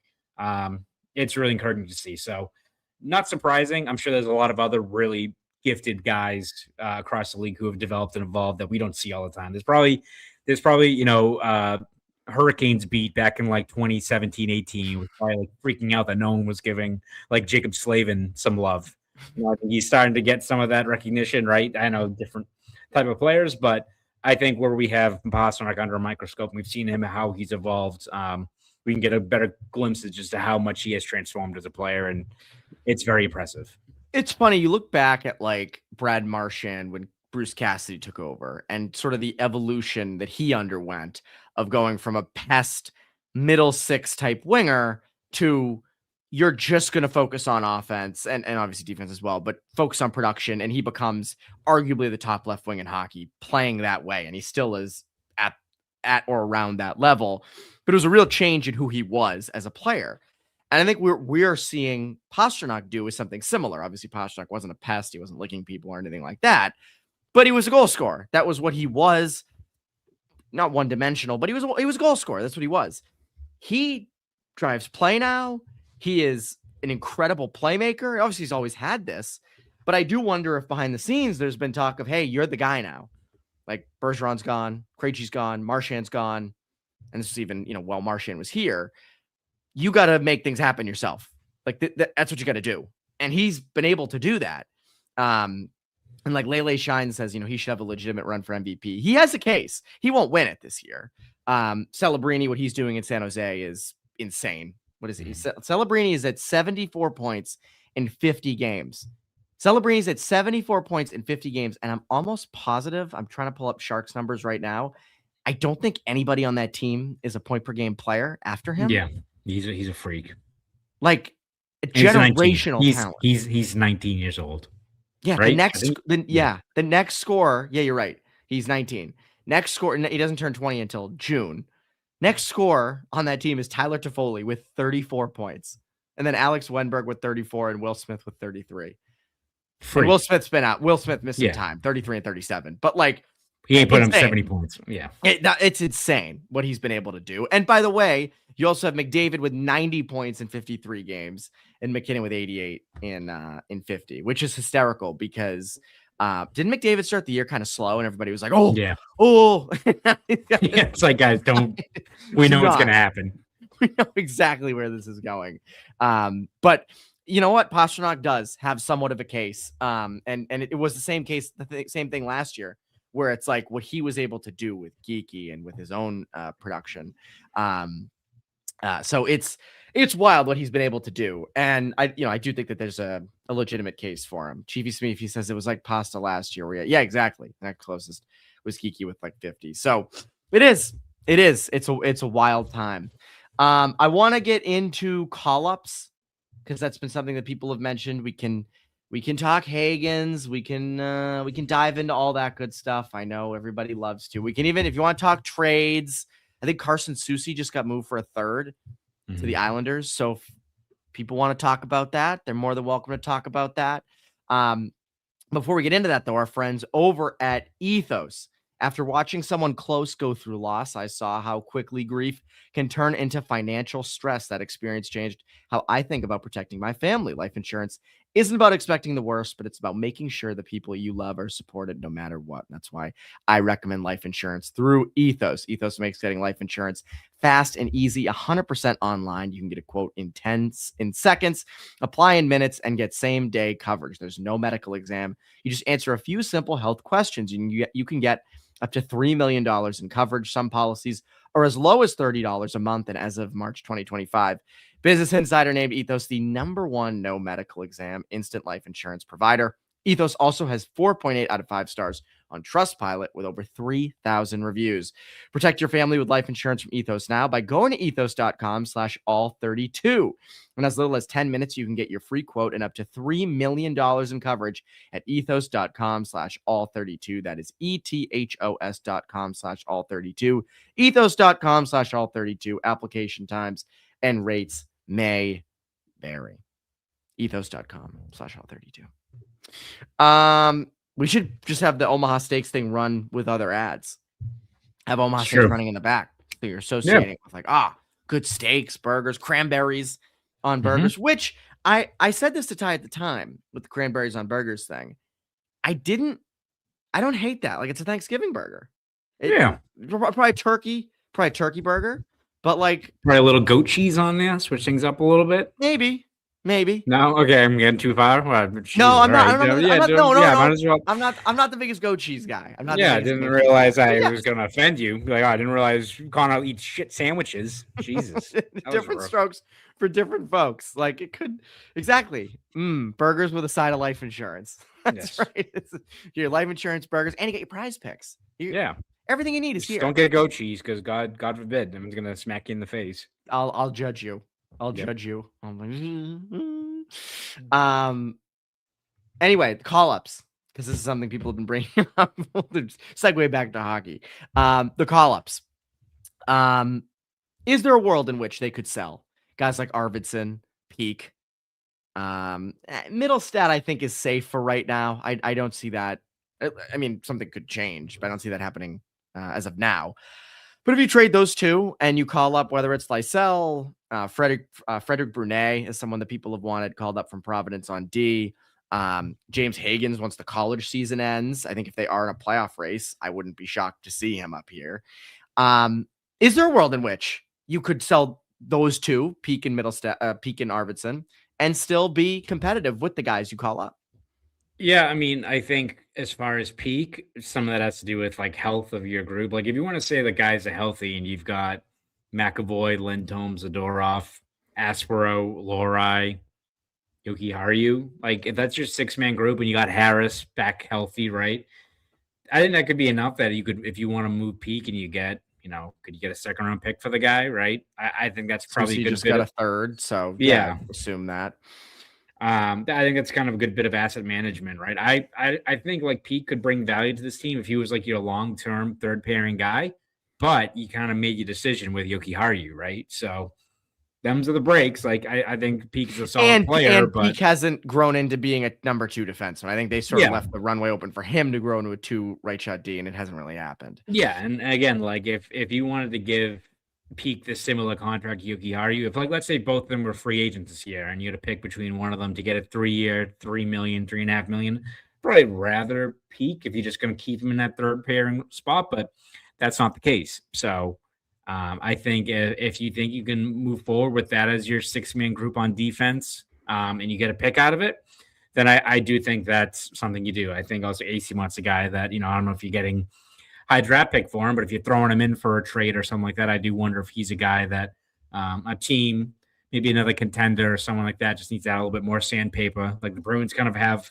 it's really encouraging to see. So not surprising. I'm sure there's a lot of other really gifted guys across the league who have developed and evolved that we don't see all the time. There's probably Hurricanes beat back in like 2017, 18 was probably like freaking out that no one was giving like Jacob Slavin some love. I think he's starting to get some of that recognition, right? I know different type of players, but I think where we have Pastrnak under a microscope, and we've seen him, how he's evolved. We can get a better glimpse as just to how much he has transformed as a player, and it's very impressive. It's funny. You look back at like Brad Marchand when Bruce Cassidy took over and sort of the evolution that he underwent of going from a pest middle six type winger to you're just going to focus on offense and obviously defense as well, but focus on production. And he becomes arguably the top left wing in hockey playing that way. And he still is at or around that level, but it was a real change in who he was as a player. And I think we're seeing Pastrnak do is something similar. Obviously, Pastrnak wasn't a pest. He wasn't licking people or anything like that, but he was a goal scorer. That was what he was. Not one dimensional, but he was a goal scorer. That's what he was. He drives play now. He is an incredible playmaker. Obviously, he's always had this, but I do wonder if behind the scenes there's been talk of, hey, you're the guy now. Like Bergeron's gone, Krejci's gone, Marchand's gone, and this is even while Marchand was here. You got to make things happen yourself. Like that's what you got to do. And he's been able to do that. And like Lele Shine says, he should have a legitimate run for MVP. He has a case. He won't win it this year. Celebrini, what he's doing in San Jose is insane. What is he? Celebrini is at 74 points in 50 games. Celebrini's at 74 points in 50 games. And I'm almost positive, I'm trying to pull up Sharks numbers right now. I don't think anybody on that team is a point per game player after him. Yeah. He's a freak. Like a generational talent. He's 19 years old. Yeah. Right? The next scorer. Yeah, you're right. He's 19. Next score. He doesn't turn 20 until June. Next scorer on that team is Tyler Toffoli with 34 points. And then Alex Wenberg with 34 and Will Smith with 33. And Will Smith's been out. Will Smith missed some time, 33 and 37. But like, he ain't put him 70 points. Yeah. It's insane what he's been able to do. And by the way, you also have McDavid with 90 points in 53 games and McKinnon with 88 in 50, which is hysterical because didn't McDavid start the year kind of slow and everybody was like, oh, yeah. It's like, guys, we know what's going to happen. We know exactly where this is going. But you know what? Pastrnak does have somewhat of a case. And it was the same case, same thing last year, where it's like what he was able to do with Geeky and with his own production. So it's wild what he's been able to do. And I do think that there's a legitimate case for him. Chiefy Smith, he says it was like Pasta last year. Yeah, exactly. That closest was Geeky with like 50. So it is. It's a wild time. I want to get into call-ups because that's been something that people have mentioned. We can We can talk Hagens. We can dive into all that good stuff. I know everybody loves to. We can even, if you want to talk trades, I think Carson Soucy just got moved for a third to the Islanders. So if people want to talk about that, they're more than welcome to talk about that. Before we get into that, though, our friends over at Ethos. After watching someone close go through loss, I saw how quickly grief can turn into financial stress. That experience changed how I think about protecting my family. Life insurance isn't about expecting the worst, but it's about making sure the people you love are supported no matter what. That's why I recommend life insurance through Ethos. Ethos makes getting life insurance fast and easy, 100% online. You can get a quote in seconds, apply in minutes, and get same-day coverage. There's no medical exam. You just answer a few simple health questions. You can get up to $3 million in coverage. Some policies are as low as $30 a month. And as of March 2025, Business Insider named Ethos the #1 no medical exam instant life insurance provider. Ethos also has 4.8 out of 5 stars on Trustpilot with over 3,000 reviews. Protect your family with life insurance from Ethos now by going to ethos.com/all32. In as little as 10 minutes, you can get your free quote and up to $3 million in coverage at ethos.com/all32. That is ethos.com/all32. Ethos.com/all32. Application times and rates may vary. Ethos.com/all32. We should just have the Omaha Steaks thing run with other ads. Have Omaha Steaks running in the back. So you're associating with like, good steaks, burgers, cranberries on burgers, which I said this to Ty at the time with the cranberries on burgers thing. I don't hate that. Like, it's a Thanksgiving burger. Probably turkey burger, but like probably a little goat cheese on there, switch things up a little bit. Maybe. No, okay, I'm getting too far. Well, no, I'm not. Well. I'm not the biggest goat cheese guy. I'm not. Yeah, I didn't realize I was going to offend you. Like, I didn't realize Conor eats shit sandwiches. Jesus, different strokes for different folks. Like, it could exactly burgers with a side of life insurance. That's right. It's your life insurance burgers, and you get your prize picks. Everything you need is here. Don't get goat cheese because God forbid, I'm going to smack you in the face. I'll judge you. Judge you. Anyway, the call-ups, because this is something people have been bringing up. Segue back to hockey. The call-ups. Is there a world in which they could sell guys like Arvidsson, Peak? Middlestat, I think, is safe for right now. I don't see that. I mean, something could change, but I don't see that happening as of now. But if you trade those two and you call up, whether it's Lysell, Frederick Brunet is someone that people have wanted, called up from Providence on D. James Hagens, once the college season ends, I think if they are in a playoff race, I wouldn't be shocked to see him up here. Is there a world in which you could sell those two, Peak and Arvidsson, and still be competitive with the guys you call up? Yeah, I mean, I think as far as Peak, some of that has to do with like health of your group. Like, if you want to say the guys are healthy and you've got McAvoy, Lindholm, Zadorov, Aspero, Lohrei, Jokiharju, like if that's your 6-man group and you got Harris back healthy, right? I think that could be enough that you could, if you want to move Peak and you get, could you get a 2nd-round pick for the guy, right? I think that's probably a good just got a third, so assume that. I think that's kind of a good bit of asset management, right? I think like Pete could bring value to this team if he was like your long-term third pairing guy, but you kind of made your decision with Jokiharju, right? So them's are the breaks. Like I think Peak is a solid player, but Peak hasn't grown into being a number 2 defenseman. I think they sort of left the runway open for him to grow into a 2 right shot D, and it hasn't really happened. Yeah, and again, like if you wanted to give Peak this similar contract to Jokiharju, if like let's say both of them were free agents this year and you had to pick between one of them to get a 3-year, $3 million, $3.5 million, probably rather Peak if you're just going to keep him in that third pairing spot, but that's not the case. So I think if you think you can move forward with that as your 6-man group on defense and you get a pick out of it, then I do think that's something you do. I think also AC wants a guy that, I don't know if you're getting high draft pick for him, but if you're throwing him in for a trade or something like that, I do wonder if he's a guy that a team, maybe another contender or someone like that, just needs to add a little bit more sandpaper. Like the Bruins kind of have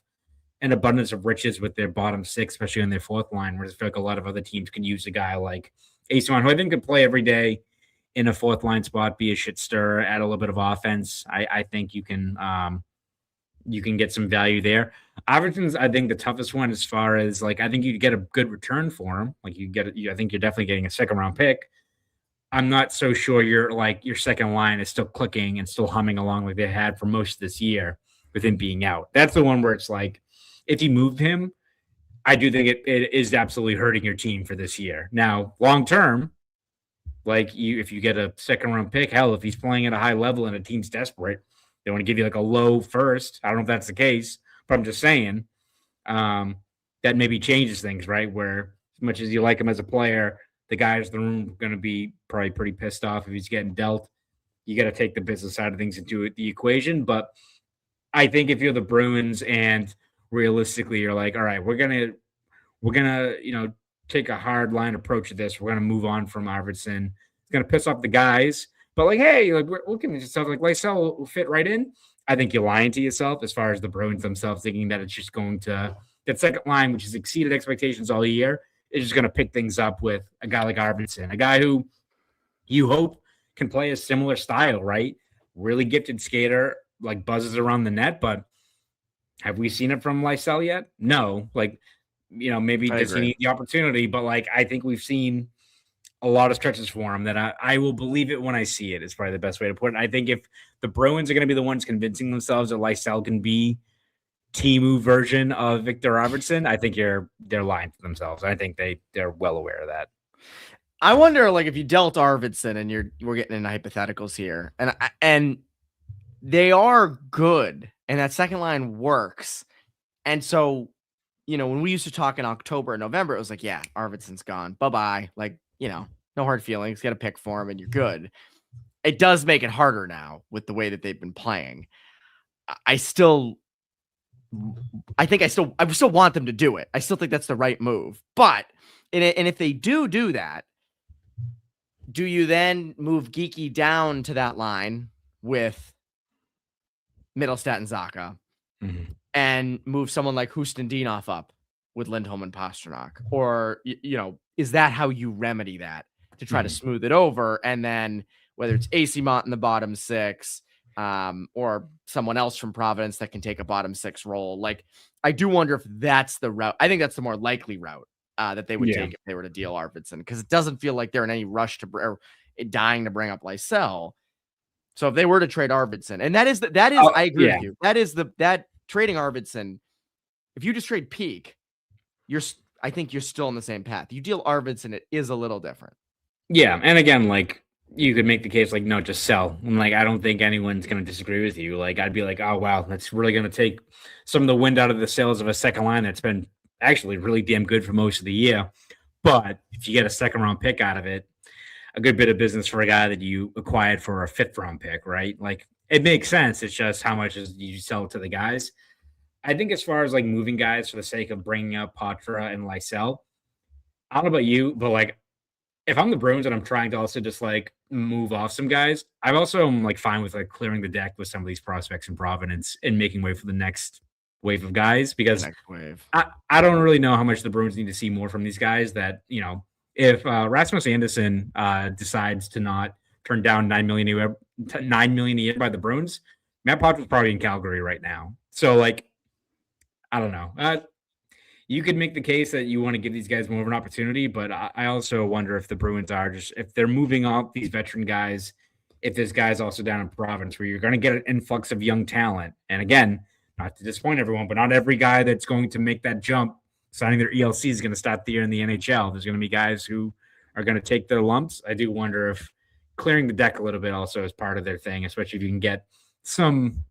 an abundance of riches with their bottom 6, especially on their 4th line, whereas I feel like a lot of other teams can use a guy like Ace-Wan, who I think could play every day in a 4th line spot, be a shit stirrer, add a little bit of offense. I think you can you can get some value there. Iverson's, I think, the toughest one as far as like I think you get a good return for him. Like I think you're definitely getting a second round pick. I'm not so sure your second line is still clicking and still humming along like they had for most of this year with him being out. That's the one where it's like if you moved him, I do think it is absolutely hurting your team for this year. Now, long term, like if you get a second round pick, hell, if he's playing at a high level and a team's desperate, they want to give you like a low first. I don't know if that's the case, but I'm just saying that maybe changes things, right? Where as much as you like him as a player, the guys in the room are going to be probably pretty pissed off if he's getting dealt. You got to take the business side of things into the equation. But I think if you're the Bruins and realistically you're like, all right, we're gonna take a hard line approach to this. We're gonna move on from Arvidsson. It's gonna piss off the guys, but like, hey, like we're looking at stuff like Lysell will fit right in. I think you're lying to yourself as far as the Bruins themselves thinking that it's just going to that second line, which has exceeded expectations all year, is just going to pick things up with a guy like Arvidsson, a guy who you hope can play a similar style, right? Really gifted skater, like buzzes around the net, but have we seen it from Lysell yet? No. Like, maybe does he need the opportunity? But like, I think we've seen a lot of stretches for him that I will believe it when I see it. Is probably the best way to put it. I think if the Bruins are going to be the ones convincing themselves that Lysell can be Timu version of Victor Robertson, I think they're lying to themselves. I think they're well aware of that. I wonder, like, if you dealt Arvidsson and we're getting into hypotheticals here, and they are good, and that second line works, and so when we used to talk in October and November, it was like, yeah, Arvidsson's gone, bye bye, like no hard feelings, get a pick for him, and you're good. It does make it harder now with the way that they've been playing. I still want them to do it. I still think that's the right move, but and if they do that. Do you then move Geeky down to that line with Middlestat and Zacha and move someone like Hustendinov up with Lindholm and Pasternak? Or, is that how you remedy that to try to smooth it over? And then whether it's AC Mont in the bottom six or someone else from Providence that can take a bottom six role. Like, I do wonder if that's the route. I think that's the more likely route. That they would take if they were to deal Arvidsson, because it doesn't feel like they're in any rush or dying to bring up Lysell. So if they were to trade Arvidsson, and that is I agree with you. That trading Arvidsson, if you just trade Peak, I think you're still on the same path. You deal Arvidsson, it is a little different. Yeah, and again, like you could make the case like, no, just sell. And like, I don't think anyone's going to disagree with you. Like, I'd be like, oh wow, that's really going to take some of the wind out of the sails of a second line that's been actually really damn good for most of the year. But if you get a second round pick out of it, a good bit of business for a guy that you acquired for a fifth round pick, right? Like, it makes sense. It's just how much you sell it to the guys. I think as far as like moving guys for the sake of bringing up Patra and Lysell, I don't know about you, but like if I'm the Bruins and I'm trying to also just like move off some guys, I also am like fine with like clearing the deck with some of these prospects in Providence and making way for the next wave of guys, because I don't really know how much the Bruins need to see more from these guys. That if Rasmus Anderson decides to not turn down $9 million a year by the Bruins, Matt Potter's probably in Calgary right now. So like, I don't know. You could make the case that you want to give these guys more of an opportunity, but I also wonder if the Bruins are if they're moving off these veteran guys, if there's guys also down in Providence where you're going to get an influx of young talent. And again, not to disappoint everyone, but not every guy that's going to make that jump signing their ELC is going to start the year in the NHL. There's going to be guys who are going to take their lumps. I do wonder if clearing the deck a little bit also is part of their thing, especially if you can get some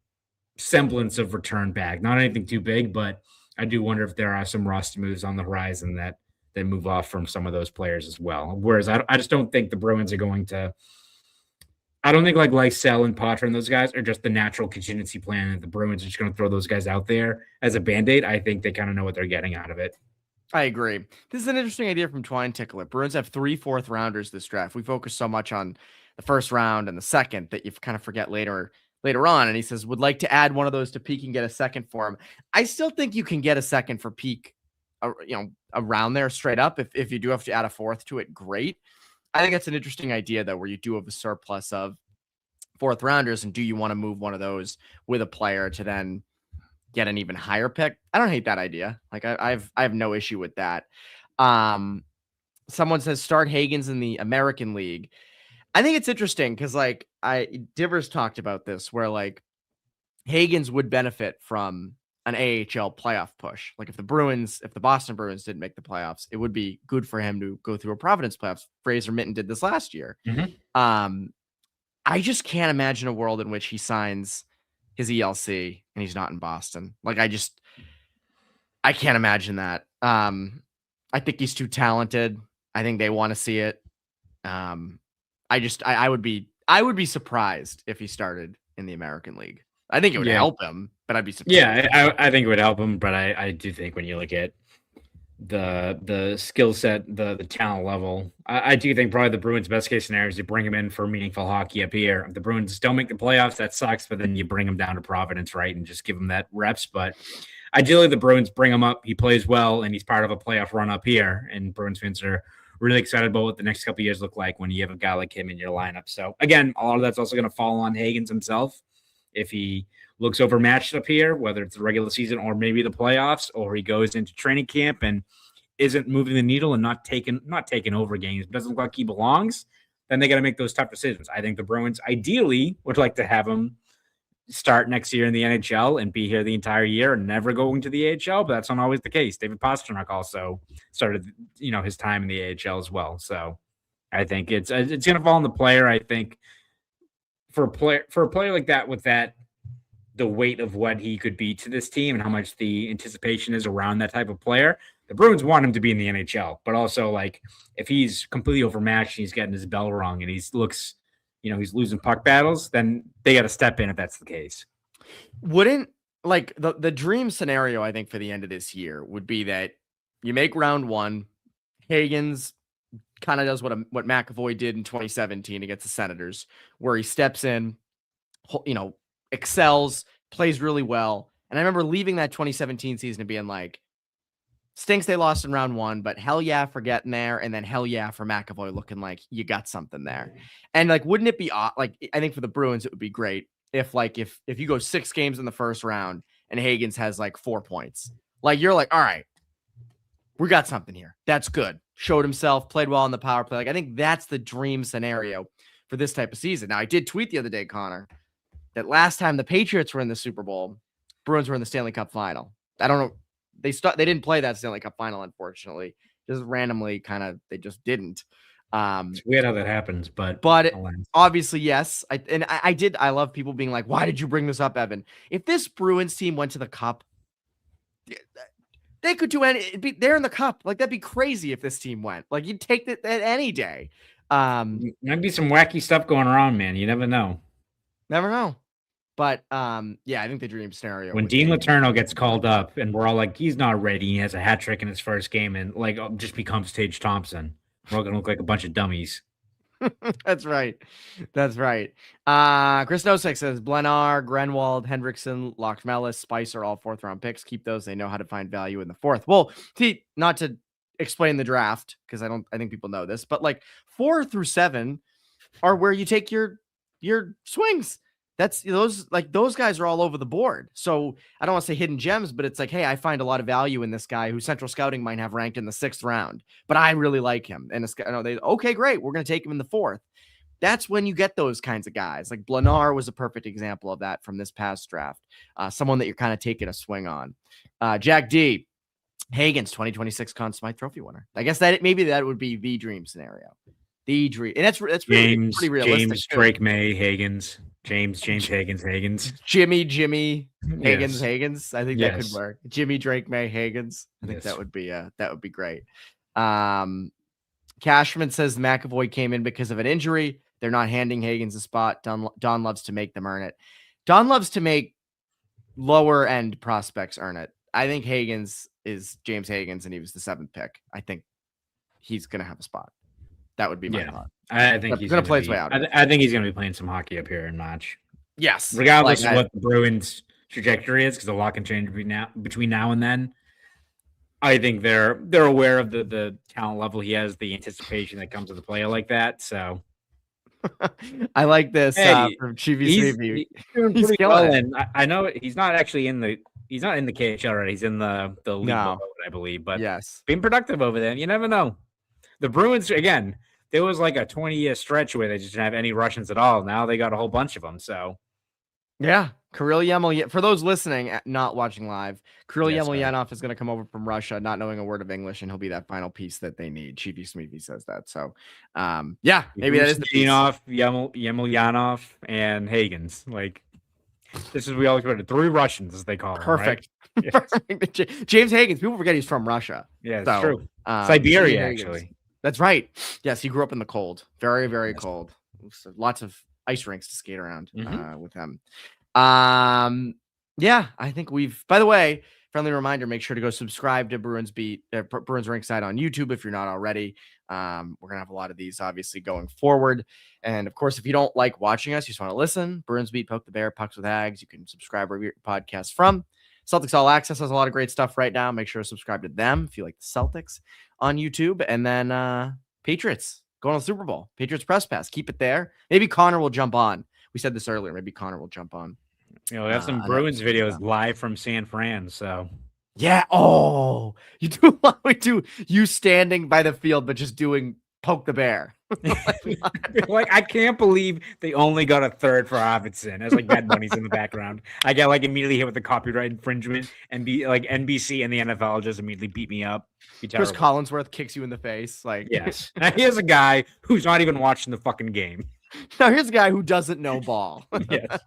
semblance of return back. Not anything too big, but I do wonder if there are some roster moves on the horizon that move off from some of those players as well. Whereas I just don't think the Bruins are going to – I don't think like Lysell and Potter and those guys are just the natural contingency plan that the Bruins are just going to throw those guys out there as a Band-Aid. I think they kind of know what they're getting out of it. I agree. This is an interesting idea from Twine Tickler. Bruins have 3 fourth-rounders this draft. We focus so much on the first round and the second that you kind of forget later on. And he says, would like to add one of those to Peak and get a second for him. I still think you can get a second for Peak, around there straight up. If you do have to add a fourth to it, great. I think that's an interesting idea, though, where you do have a surplus of fourth rounders, and do you want to move one of those with a player to then get an even higher pick. I don't hate that idea. Like I have no issue with that. Someone says start Higgins in the American League. I think it's interesting because like Divers talked about this where like Higgins would benefit from an AHL playoff push. Like if the Boston Bruins didn't make the playoffs, it would be good for him to go through a Providence playoffs. Fraser Minton did this last year. I just can't imagine a world in which he signs his ELC and he's not in Boston. Like I can't imagine that. I think he's too talented. I think they want to see it. I would be surprised if he started in the American League. I think it would help him, but I'd be surprised. Yeah, I think it would help him, but I do think when you look at the skill set, the talent level, I do think probably the Bruins' best case scenario is you bring him in for meaningful hockey up here. If the Bruins don't make the playoffs, that sucks, but then you bring him down to Providence, right, and just give him that reps. But ideally, the Bruins bring him up, he plays well, and he's part of a playoff run up here, and Bruins fans are really excited about what the next couple of years look like when you have a guy like him in your lineup. So again, a lot of that's also going to fall on Higgins himself. If he looks overmatched up here, whether it's the regular season or maybe the playoffs, or he goes into training camp and isn't moving the needle and not taking over games, doesn't look like he belongs, then they got to make those tough decisions. I think the Bruins ideally would like to have him start next year in the NHL and be here the entire year and never going to the AHL, but that's not always the case. David Pastrnak also started, his time in the AHL as well. So I think it's going to fall on the player. I think for a player like that, with that, the weight of what he could be to this team and how much the anticipation is around that type of player, the Bruins want him to be in the NHL, but also like if he's completely overmatched and he's getting his bell rung and he's losing puck battles, then they got to step in if that's the case. Wouldn't like the dream scenario, I think, for the end of this year would be that you make round one, Higgins kind of does what McAvoy did in 2017 against the Senators, where he steps in, excels, plays really well. And I remember leaving that 2017 season and being like, stinks they lost in round one, but hell yeah for getting there. And then hell yeah for McAvoy looking like you got something there. And like, wouldn't it be like, I think for the Bruins, it would be great if you go 6 games in the first round and Higgins has like 4 points, like you're like, all right, we got something here. That's good. Showed himself, played well on the power play. Like, I think that's the dream scenario for this type of season. Now, I did tweet the other day, Connor, that last time the Patriots were in the Super Bowl, Bruins were in the Stanley Cup final. I don't know. They didn't play that Stanley Cup final, unfortunately. Just randomly they just didn't. It's weird how that happens, but obviously, yes. I love people being like, why did you bring this up, Evan? If this Bruins team went to the Cup, they could do they're in the Cup. Like, that'd be crazy if this team went. Like, you'd take that any day. Might be some wacky stuff going around, man. You never know. Never know. But I think the dream scenario. When Dean Letourneau gets called up and we're all like, he's not ready. He has a hat trick in his first game and just becomes Tage Thompson. We're all going to look like a bunch of dummies. That's right. That's right. Chris Nosek says Blenar, Grenwald, Hendrickson, Lockmellis, Spicer, all 4th round picks. Keep those. They know how to find value in the 4th. Well, see, not to explain the draft, because I think people know this, but like 4 through 7 are where you take your swings. That's those guys are all over the board. So I don't want to say hidden gems, but it's like, hey, I find a lot of value in this guy who Central Scouting might have ranked in the 6th round, but I really like him. And okay, great, we're going to take him in the 4th. That's when you get those kinds of guys. Like Blenar was a perfect example of that from this past draft. Someone that you're kind of taking a swing on. Jack D, Higgins, 2026 Conn Smythe Trophy winner. I guess that would be the dream scenario. The dream, and that's pretty realistic. James Drake May Higgins. James Higgins. Jimmy Higgins. I think that could work. Jimmy Drake May Higgins. I think that would be great. Cashman says McAvoy came in because of an injury. They're not handing Higgins a spot. Don loves to make them earn it. Don loves to make lower end prospects earn it. I think Higgins is James Higgins, and he was the 7th pick. I think he's gonna have a spot. That would be my thought. I think he's going to play his way out. I think he's going to be playing some hockey up here in March. Yes. Regardless of what the Bruins' trajectory is, because a lot can change between now and then. I think they're aware of the talent level he has, the anticipation that comes with a player like that. So I like this from Chivy's review. He's doing pretty well, and I know he's not actually in the He's not in the KHL already. He's in the league below it, I believe. But yes, being productive over there, you never know. The Bruins, again, there was like a 20-year stretch where they just didn't have any Russians at all. Now they got a whole bunch of them. So, yeah. Kirill Yemelyanov, for those listening, not watching live, Kirill Yemelyanov is going to come over from Russia, not knowing a word of English, and he'll be that final piece that they need. Chiefy Smeefy says that. So, yeah, maybe that is the piece. Yemelyanov, and Hagens. Like, this is, we always put it, 3 Russians, as they call them. Perfect. Right? Perfect. James Hagens, people forget he's from Russia. Yeah, it's true. Siberia, actually. That's right. Yes, he grew up in the cold. Very, very cold. So lots of ice rinks to skate around with him. Yeah, I think we've, by the way, friendly reminder, make sure to go subscribe to Bruins Rinkside on YouTube if you're not already. We're gonna have a lot of these obviously going forward. And of course, if you don't like watching us, you just want to listen, Bruins Beat, Poke the Bear, Pucks with Hags, you can subscribe wherever your podcast from. Celtics All Access has a lot of great stuff right now. Make sure to subscribe to them if you like the Celtics on YouTube. And then Patriots going to the Super Bowl. Patriots Press Pass. Keep it there. Maybe Conor will jump on. We said this earlier. Maybe Conor will jump on. We have some Bruins videos live from San Fran. So yeah. Oh, you do we do you standing by the field, but just doing Poke the Bear. Like, I can't believe they only got a third for Arvidsson. As like Bad Bunny's in the background. I get like immediately hit with the copyright infringement, and be like NBC and the NFL just immediately beat me up. Chris Collinsworth kicks you in the face. Like, yes. Now here's a guy who's not even watching the fucking game. Now here's a guy who doesn't know ball. Yes.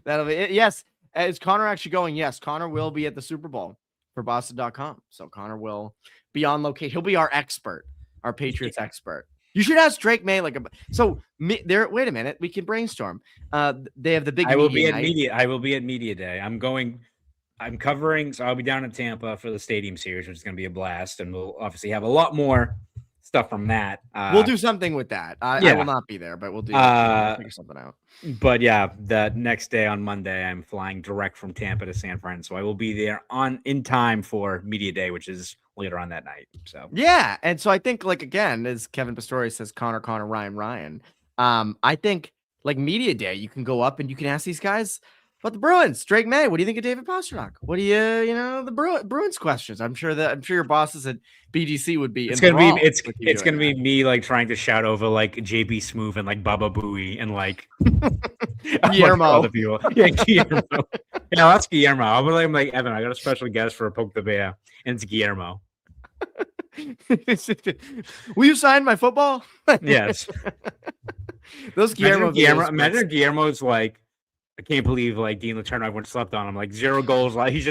that'll be it. Yes. Is Conor actually going? Yes. Conor will be at the Super Bowl for Boston.com. So Conor will be on location. He'll be our expert, our Patriots expert. You should ask Drake May. Wait a minute. We can brainstorm. They have the big. I will be at media day. I'm covering. So I'll be down in Tampa for the Stadium Series, which is going to be a blast, and we'll obviously have a lot more stuff from that. We'll do something with that. I will not be there, but we'll figure something out. But yeah, the next day on Monday, I'm flying direct from Tampa to San Fran, so I will be there in time for media day, which is later on that night. So yeah, and so I think, like, again, as Kevin Pastore says, Conor, Ryan. I think like media day, you can go up and you can ask these guys about the Bruins. Drake May, what do you think of David Pastrnak? What do the Bruins questions? I'm sure your bosses at BGC would be. It's gonna be me like trying to shout over like JB Smoove and like Baba Booey and like Guillermo. Other people. Yeah, Guillermo. Yeah, that's Guillermo. I'll be like Evan, I got a special guest for a Poke the Bear, and it's Guillermo. Will you sign my football? Yes. Those Guillermo. Imagine Guillermo's like, I can't believe like Dean Letourneau, everyone slept on him. Like 0 goals. Like he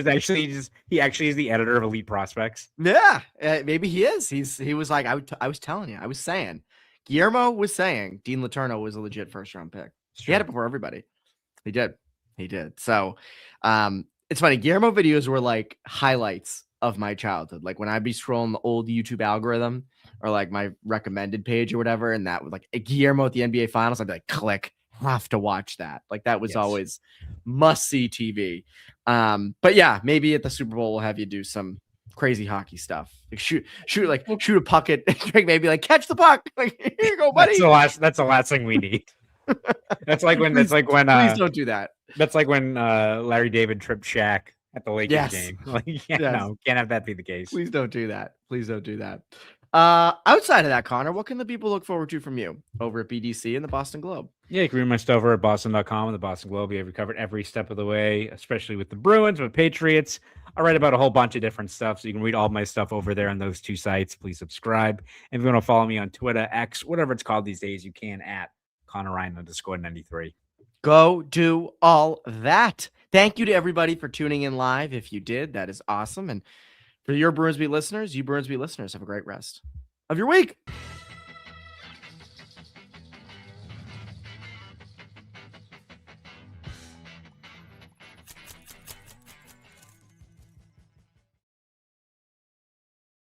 actually is the editor of Elite Prospects. Yeah, maybe he is. He was like, I was telling you, I was saying, Guillermo was saying Dean Letourneau was a legit first round pick. He had it before everybody. He did. So, it's funny. Guillermo videos were like highlights of my childhood. Like when I'd be scrolling the old YouTube algorithm or like my recommended page or whatever, and that would like Guillermo at the NBA Finals, I'd be like, click. Have to watch that. Like that was always must see TV. But yeah, maybe at the Super Bowl we'll have you do some crazy hockey stuff. Like shoot a puck at Drake, maybe like catch the puck. Like here you go, buddy. That's the last thing we need. That's like when please don't do that. That's like when Larry David tripped Shaq at the Lakers game. Like, no, can't have that be the case. Please don't do that. Outside of that, Conor, what can the people look forward to from you over at BDC and the Boston Globe? Yeah, you can read my stuff over at boston.com and the Boston Globe. We have covered every step of the way, especially with the Bruins, with Patriots. I write about a whole bunch of different stuff, so you can read all my stuff over there on those 2 sites. Please subscribe. And if you want to follow me on Twitter, X, whatever it's called these days, you can at ConorRyan_93. Go do all that. Thank you to everybody for tuning in live. If you did, that is awesome. And for your Bruins Beat listeners, have a great rest of your week.